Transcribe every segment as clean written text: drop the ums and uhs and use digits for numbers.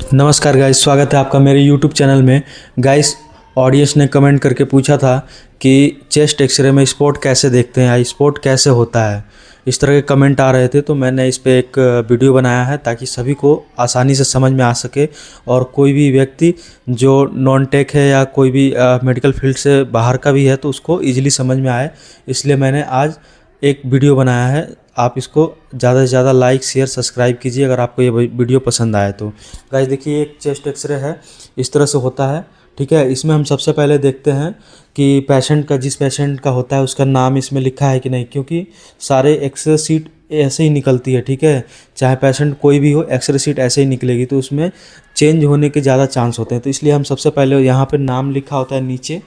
नमस्कार गाइस, स्वागत है आपका मेरे यूट्यूब चैनल में। गाइस, ऑडियंस ने कमेंट करके पूछा था कि चेस्ट एक्सरे में स्पॉट कैसे देखते हैं या स्पॉट कैसे होता है। इस तरह के कमेंट आ रहे थे, तो मैंने इस पे एक वीडियो बनाया है ताकि सभी को आसानी से समझ में आ सके और कोई भी व्यक्ति जो नॉन टेक है या कोई भी मेडिकल फील्ड से बाहर का भी है तो उसको ईजिली समझ में आए। इसलिए मैंने आज एक वीडियो बनाया है। आप इसको ज़्यादा से ज़्यादा लाइक, शेयर, सब्सक्राइब कीजिए अगर आपको ये वीडियो पसंद आए तो। गाइस देखिए, एक चेस्ट एक्सरे है, इस तरह से होता है। ठीक है, इसमें हम सबसे पहले देखते हैं कि पेशेंट का, जिस पेशेंट का होता है उसका नाम इसमें लिखा है कि नहीं, क्योंकि सारे एक्सरे सीट ऐसे ही निकलती है। ठीक है, चाहे पेशेंट कोई भी हो, एक्सरे सीट ऐसे ही निकलेगी, तो उसमें चेंज होने के ज़्यादा चांस होते हैं। तो इसलिए हम सबसे पहले यहाँ पर नाम लिखा होता है नीचे।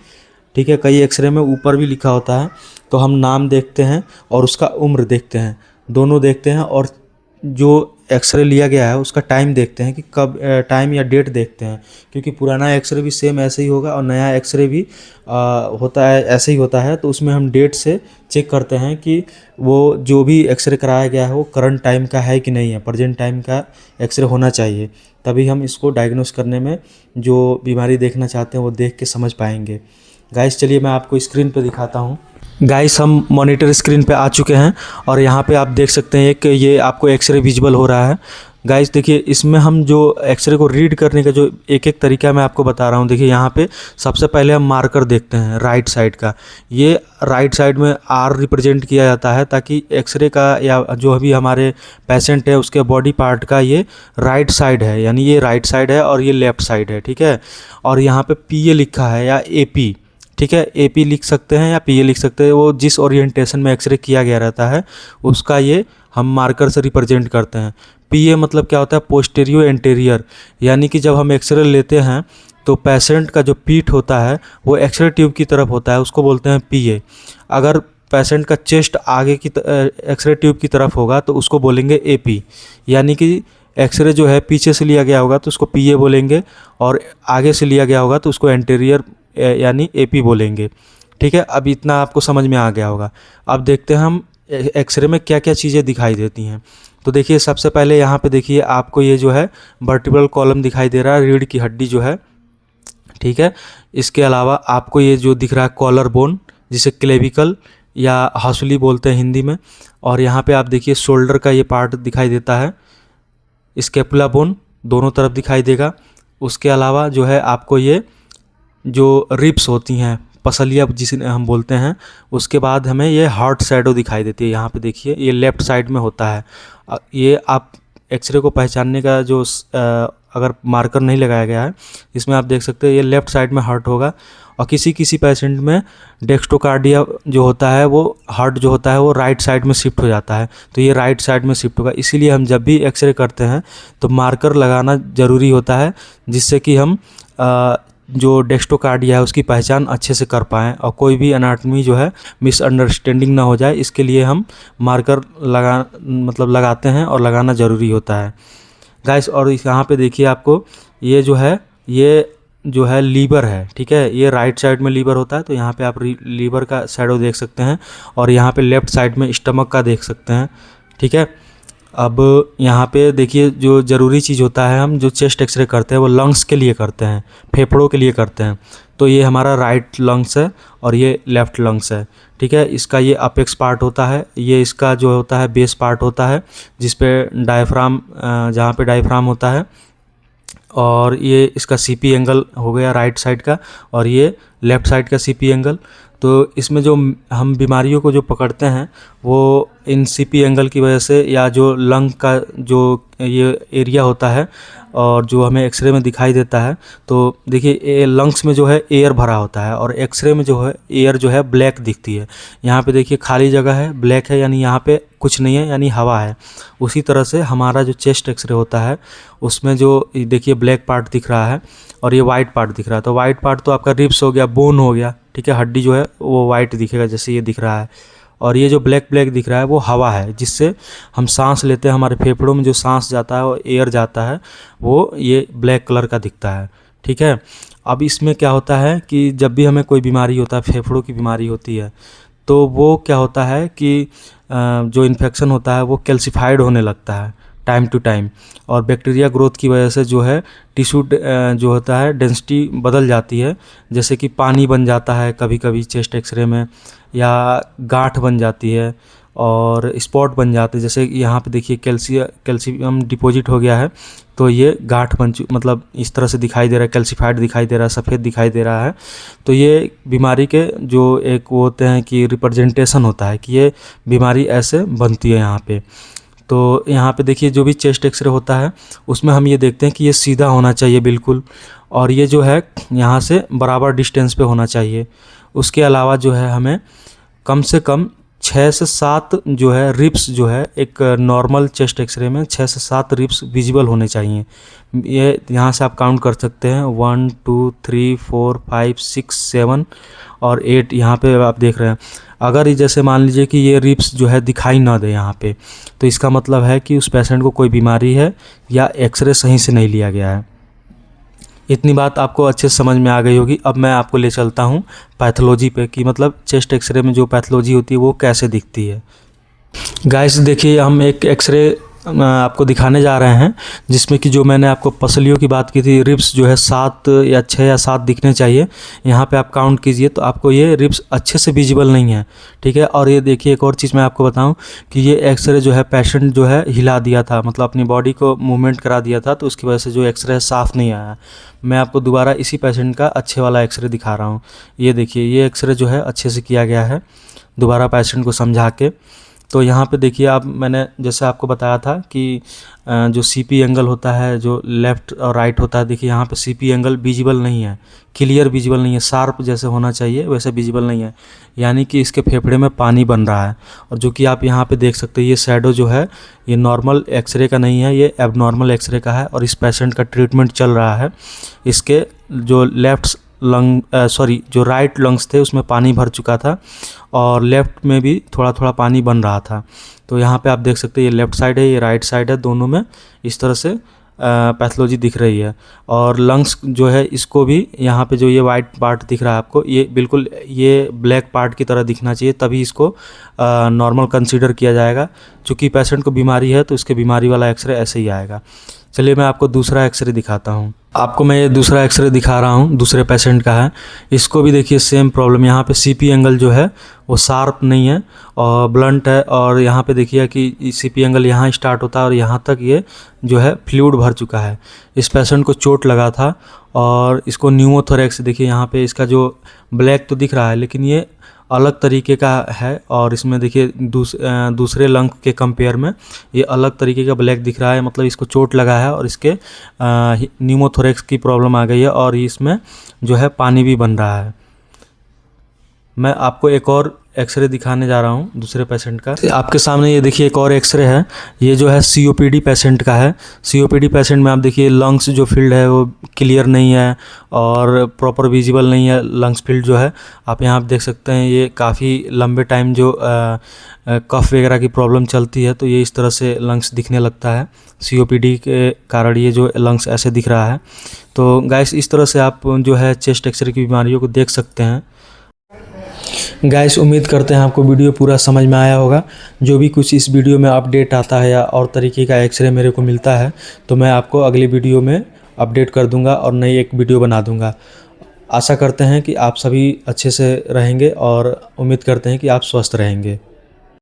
ठीक है, कई एक्सरे में ऊपर भी लिखा होता है, तो हम नाम देखते हैं और उसका उम्र देखते हैं, दोनों देखते हैं। और जो एक्सरे लिया गया है उसका टाइम देखते हैं कि कब, टाइम या डेट देखते हैं, क्योंकि पुराना एक्सरे भी सेम ऐसे ही होगा और नया एक्सरे भी होता है ऐसे ही होता है। तो उसमें हम डेट से चेक करते हैं कि वो जो भी एक्सरे कराया गया है वो करंट टाइम का है कि नहीं है, प्रेजेंट टाइम का एक्सरे होना चाहिए। तभी हम इसको डायग्नोस करने में, जो बीमारी देखना चाहते हैं वो देख के समझ पाएंगे। गाइस चलिए मैं आपको स्क्रीन पे दिखाता हूँ। गाइस, हम मॉनिटर स्क्रीन पे आ चुके हैं और यहाँ पे आप देख सकते हैं कि ये आपको एक्सरे विजिबल हो रहा है। गाइस देखिए, इसमें हम जो एक्सरे को रीड करने का जो एक एक तरीका मैं आपको बता रहा हूँ। देखिए यहाँ पे सबसे पहले हम मार्कर देखते हैं राइट साइड का। ये राइट साइड में आर रिप्रेजेंट किया जाता है ताकि एक्सरे का या जो अभी हमारे पेशेंट है उसके बॉडी पार्ट का ये राइट साइड है, यानी ये राइट साइड है और ये लेफ्ट साइड है। ठीक है, और यहाँ पे पीए लिखा है या एपी। ठीक है, एपी लिख सकते हैं या पीए लिख सकते हैं, वो जिस ओरिएंटेशन में एक्सरे किया गया रहता है उसका ये हम मार्कर से रिप्रेजेंट करते हैं। पीए मतलब क्या होता है, पोस्टीरियर एंटीरियर, यानी कि जब हम एक्सरे लेते हैं तो पेशेंट का जो पीठ होता है वो एक्सरे ट्यूब की तरफ होता है, उसको बोलते हैं पीए। अगर पेशेंट का चेस्ट आगे की एक्सरे ट्यूब की तरफ होगा तो उसको बोलेंगे एपी, यानी कि एक्सरे जो है पीछे से लिया गया होगा तो उसको पीए बोलेंगे और आगे से लिया गया होगा तो उसको एंटीरियर यानी एपी बोलेंगे। ठीक है, अब इतना आपको समझ में आ गया होगा। अब देखते हैं हम एक्सरे में क्या क्या चीज़ें दिखाई देती हैं। तो देखिए, सबसे पहले यहाँ पे देखिए आपको ये जो है वर्टिब्रल कॉलम दिखाई दे रहा है, रीढ़ की हड्डी जो है। ठीक है, इसके अलावा आपको ये जो दिख रहा है कॉलर बोन, जिसे क्लेविकल या हंसुली बोलते हैं हिंदी में। और यहाँ पे आप देखिए शोल्डर का ये पार्ट दिखाई देता है, स्केपुला बोन दोनों तरफ दिखाई देगा। उसके अलावा जो है आपको ये जो रिब्स होती हैं, पसलियाँ जिसे हम बोलते हैं, उसके बाद हमें ये हार्ट शैडो दिखाई देती है। यहाँ पे देखिए ये लेफ़्ट साइड में होता है। ये आप एक्सरे को पहचानने का जो अगर मार्कर नहीं लगाया गया है, इसमें आप देख सकते हैं ये लेफ़्ट साइड में हार्ट होगा। और किसी किसी पेशेंट में डेक्स्ट्रोकार्डिया जो होता है, वो हार्ट जो होता है वो राइट साइड में शिफ्ट हो जाता है, तो ये राइट साइड में शिफ्ट होगा। इसीलिए हम जब भी एक्सरे करते हैं तो मार्कर लगाना ज़रूरी होता है, जिससे कि हम जो डेक्स्ट्रोकार्डिया है उसकी पहचान अच्छे से कर पाएँ और कोई भी एनाटॉमी जो है मिसअंडरस्टैंडिंग ना हो जाए। इसके लिए हम मार्कर लगाते हैं और लगाना ज़रूरी होता है गाइस। और यहाँ पे देखिए आपको ये जो है लीवर है। ठीक है, ये राइट साइड में लीवर होता है, तो यहाँ पे आप लीवर का शैडो देख सकते हैं और यहाँ पे लेफ़्ट साइड में स्टमक का देख सकते हैं। ठीक है, अब यहाँ पे देखिए जो ज़रूरी चीज़ होता है, हम जो चेस्ट एक्सरे करते हैं वो लंग्स के लिए करते हैं, फेफड़ों के लिए करते हैं। तो ये हमारा राइट लंग्स है और ये लेफ़्ट लंग्स है। ठीक है, इसका ये अपेक्स पार्ट होता है, ये इसका जो होता है बेस पार्ट होता है, जिस पे डायफ्राम, जहाँ पे डायफ्राम होता है। और ये इसका सीपी एंगल हो गया राइट साइड का, और ये लेफ़्ट साइड का सीपी एंगल। तो इसमें जो हम बीमारियों को जो पकड़ते हैं वो इन सीपी एंगल की वजह से, या जो लंग का जो ये एरिया होता है और जो हमें एक्सरे में दिखाई देता है। तो देखिए लंग्स में जो है एयर भरा होता है और एक्सरे में जो है एयर जो है ब्लैक दिखती है। यहाँ पे देखिए खाली जगह है, ब्लैक है, यानी यहाँ पे कुछ नहीं है, यानी हवा है। उसी तरह से हमारा जो चेस्ट एक्सरे होता है उसमें जो देखिए ब्लैक पार्ट दिख रहा है और ये वाइट पार्ट दिख रहा है। तो वाइट पार्ट तो आपका रिब्स हो गया, बोन हो गया। ठीक है, हड्डी जो है वो वाइट दिखेगा जैसे ये दिख रहा है। और ये जो ब्लैक ब्लैक दिख रहा है वो हवा है, जिससे हम सांस लेते हैं, हमारे फेफड़ों में जो सांस जाता है और एयर जाता है वो ये ब्लैक कलर का दिखता है। ठीक है, अब इसमें क्या होता है कि जब भी हमें कोई बीमारी होता है, फेफड़ों की बीमारी होती है, तो वो क्या होता है कि जो इन्फेक्शन होता है वो कैल्सिफाइड होने लगता है। Time to time. और बैक्टीरिया ग्रोथ की वजह से जो है टिश्यू जो होता है डेंसिटी बदल जाती है, जैसे कि पानी बन जाता है कभी कभी चेस्ट एक्सरे में, या गांठ बन जाती है और स्पॉट बन जाते हैं। जैसे यहाँ पे देखिए कैल्शियम डिपॉजिट हो गया है, तो ये गांठ मतलब इस तरह से दिखाई दे रहा है, कैल्सिफाइड दिखाई दे रहा है, सफ़ेद दिखाई दे रहा है। तो ये बीमारी के जो एक वो होते हैं कि रिप्रेजेंटेशन होता है कि ये बीमारी ऐसे बनती है यहाँ पे। तो यहाँ पे देखिए जो भी चेस्ट एक्सरे होता है उसमें हम ये देखते हैं कि ये सीधा होना चाहिए बिल्कुल, और ये जो है यहाँ से बराबर डिस्टेंस पे होना चाहिए। उसके अलावा जो है हमें कम से कम 6 से 7 जो है रिब्स जो है एक नॉर्मल चेस्ट एक्सरे में 6 से 7 रिब्स विजिबल होने चाहिए। ये यहाँ से आप काउंट कर सकते हैं 1 2 3 4 5 6 7 और 8 यहाँ पे आप देख रहे हैं। अगर जैसे मान लीजिए कि ये रिब्स जो है दिखाई ना दे यहाँ पे, तो इसका मतलब है कि उस पेशेंट को कोई बीमारी है या एक्सरे सही से नहीं लिया गया है। इतनी बात आपको अच्छे से समझ में आ गई होगी। अब मैं आपको ले चलता हूँ पैथोलॉजी पे कि मतलब चेस्ट एक्सरे में जो पैथोलॉजी होती है वो कैसे दिखती है। गाइस देखिए हम एक एक्सरे आपको दिखाने जा रहे हैं जिसमें कि जो मैंने आपको पसलियों की बात की थी, रिब्स जो है 7 या 6 या 7 दिखने चाहिए। यहाँ पे आप काउंट कीजिए तो आपको ये रिब्स अच्छे से विजिबल नहीं है, ठीक है। और ये देखिए एक और चीज़ मैं आपको बताऊं कि ये एक्सरे जो है पेशेंट जो है हिला दिया था, मतलब अपनी बॉडी को मूवमेंट करा दिया था, तो उसकी वजह से जो एक्सरे है साफ़ नहीं आया। मैं आपको दोबारा इसी पेशेंट का अच्छे वाला एक्सरे दिखा रहा हूँ। ये देखिए ये एक्सरे जो है अच्छे से किया गया है दोबारा पेशेंट को समझा के। तो यहाँ पे देखिए आप, मैंने जैसे आपको बताया था कि जो सीपी एंगल होता है जो लेफ़्ट और राइट होता है, देखिए यहाँ पे सीपी एंगल विजिबल नहीं है, क्लियर विजिबल नहीं है, शार्प जैसे होना चाहिए वैसे विजिबल नहीं है, यानी कि इसके फेफड़े में पानी बन रहा है। और जो कि आप यहाँ पे देख सकते हैं ये शैडो जो है ये नॉर्मल एक्सरे का नहीं है, ये एबनॉर्मल एक्सरे का है। और इस पेशेंट का ट्रीटमेंट चल रहा है। इसके जो जो राइट लंग्स थे उसमें पानी भर चुका था और लेफ़्ट में भी थोड़ा थोड़ा पानी बन रहा था। तो यहाँ पे आप देख सकते हैं ये लेफ़्ट साइड है, ये राइट साइड है, दोनों में इस तरह से पैथोलॉजी दिख रही है। और लंग्स जो है इसको भी यहाँ पे जो ये वाइट पार्ट दिख रहा है आपको, ये बिल्कुल ये ब्लैक पार्ट की तरह दिखना चाहिए, तभी इसको नॉर्मल कंसीडर किया जाएगा। चूँकि पेशेंट को बीमारी है तो इसके बीमारी वाला एक्सरे ऐसे ही आएगा। चलिए मैं आपको दूसरा एक्सरे दिखाता हूँ। आपको मैं ये दूसरा एक्सरे दिखा रहा हूँ, दूसरे पेशेंट का है। इसको भी देखिए सेम प्रॉब्लम, यहाँ पे सीपी एंगल जो है वो शार्प नहीं है और ब्लंट है। और यहाँ पे देखिए कि सीपी एंगल यहाँ स्टार्ट होता है और यहाँ तक ये जो है फ्लूइड भर चुका है। इस पेशेंट को चोट लगा था और इसको न्यूमोथोरैक्स, देखिए यहाँ पे इसका जो ब्लैक तो दिख रहा है लेकिन ये अलग तरीके का है। और इसमें देखिए दूसरे लंग के कंपेयर में ये अलग तरीके का ब्लैक दिख रहा है, मतलब इसको चोट लगा है और इसके न्यूमोथोरैक्स की प्रॉब्लम आ गई है और इसमें जो है पानी भी बन रहा है। मैं आपको एक और एक्सरे दिखाने जा रहा हूँ दूसरे पेशेंट का। आपके सामने ये देखिए एक और एक्सरे है, ये जो है सीओपीडी पेशेंट का है। सीओपीडी पेशेंट में आप देखिए लंग्स जो फील्ड है वो क्लियर नहीं है और प्रॉपर विजिबल नहीं है लंग्स फील्ड जो है। आप यहाँ देख सकते हैं ये काफ़ी लंबे टाइम जो कफ वगैरह की प्रॉब्लम चलती है तो ये इस तरह से लंग्स दिखने लगता है। सीओपीडी के कारण ये जो लंग्स ऐसे दिख रहा है। तो गाइस इस तरह से आप जो है चेस्ट एक्सरे की बीमारियों को देख सकते हैं। गाइस उम्मीद करते हैं आपको वीडियो पूरा समझ में आया होगा। जो भी कुछ इस वीडियो में अपडेट आता है या और तरीके का एक्सरे मेरे को मिलता है तो मैं आपको अगली वीडियो में अपडेट कर दूंगा और नई एक वीडियो बना दूंगा। आशा करते हैं कि आप सभी अच्छे से रहेंगे और उम्मीद करते हैं कि आप स्वस्थ रहेंगे।